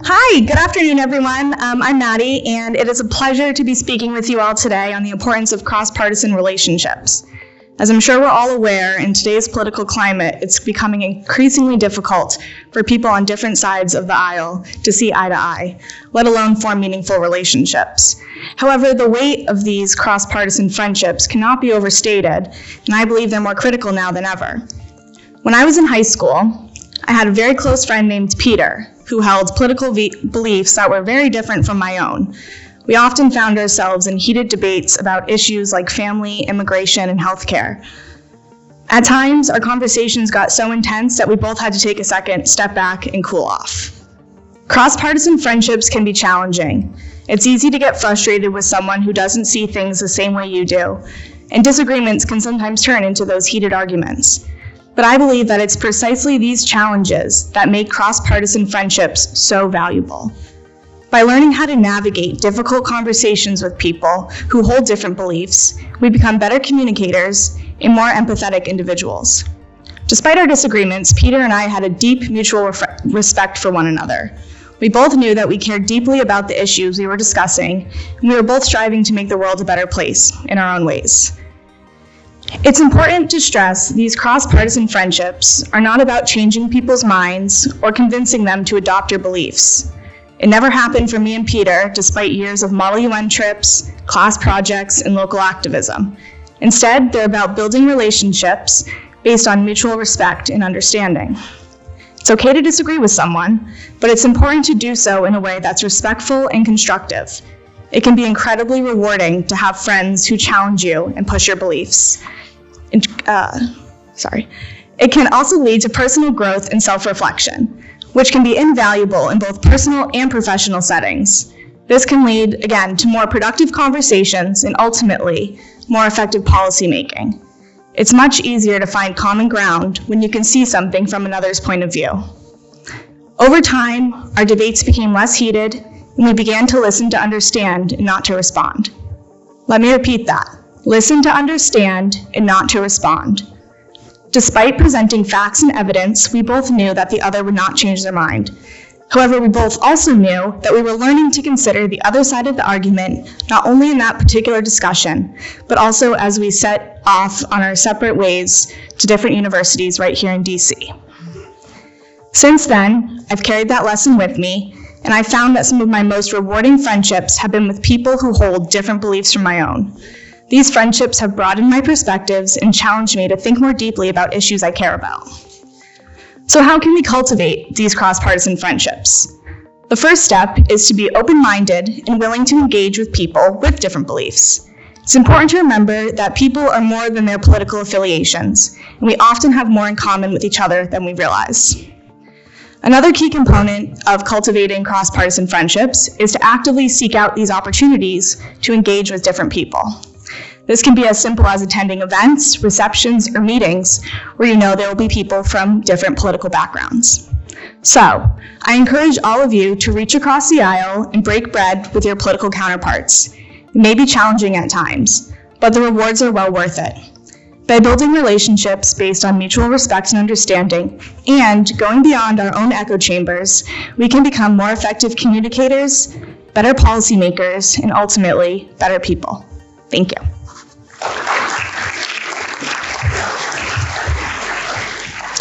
Hi, good afternoon, everyone. I'm Maddie, and it is a pleasure to be speaking with you all today on the importance of cross-partisan relationships. As I'm sure we're all aware, in today's political climate, it's becoming increasingly difficult for people on different sides of the aisle to see eye to eye, let alone form meaningful relationships. However, the weight of these cross-partisan friendships cannot be overstated, and I believe they're more critical now than ever. When I was in high school, I had a very close friend named Peter, who held political beliefs that were very different from my own. We often found ourselves in heated debates about issues like family, immigration, and healthcare. At times, our conversations got so intense that we both had to take a second, step back, and cool off. Cross-partisan friendships can be challenging. It's easy to get frustrated with someone who doesn't see things the same way you do, and disagreements can sometimes turn into those heated arguments. But I believe that it's precisely these challenges that make cross-partisan friendships so valuable. By learning how to navigate difficult conversations with people who hold different beliefs, we become better communicators and more empathetic individuals. Despite our disagreements, Peter and I had a deep mutual respect for one another. We both knew that we cared deeply about the issues we were discussing, and we were both striving to make the world a better place in our own ways. It's important to stress these cross-partisan friendships are not about changing people's minds or convincing them to adopt your beliefs. It never happened for me and Peter, despite years of Model UN trips, class projects, and local activism. Instead, they're about building relationships based on mutual respect and understanding. It's okay to disagree with someone, but it's important to do so in a way that's respectful and constructive. It can be incredibly rewarding to have friends who challenge you and push your beliefs. It can also lead to personal growth and self-reflection, which can be invaluable in both personal and professional settings. This can lead, again, to more productive conversations and ultimately more effective policymaking. It's much easier to find common ground when you can see something from another's point of view. Over time, our debates became less heated, and we began to listen to understand and not to respond. Let me repeat that. Listen to understand and not to respond. Despite presenting facts and evidence, we both knew that the other would not change their mind. However, we both also knew that we were learning to consider the other side of the argument, not only in that particular discussion, but also as we set off on our separate ways to different universities right here in DC. Since then, I've carried that lesson with me, and I found that some of my most rewarding friendships have been with people who hold different beliefs from my own. These friendships have broadened my perspectives and challenged me to think more deeply about issues I care about. So how can we cultivate these cross-partisan friendships? The first step is to be open-minded and willing to engage with people with different beliefs. It's important to remember that people are more than their political affiliations, and we often have more in common with each other than we realize. Another key component of cultivating cross-partisan friendships is to actively seek out these opportunities to engage with different people. This can be as simple as attending events, receptions, or meetings where you know there will be people from different political backgrounds. So, I encourage all of you to reach across the aisle and break bread with your political counterparts. It may be challenging at times, but the rewards are well worth it. By building relationships based on mutual respect and understanding, and going beyond our own echo chambers, we can become more effective communicators, better policymakers, and ultimately, better people. Thank you.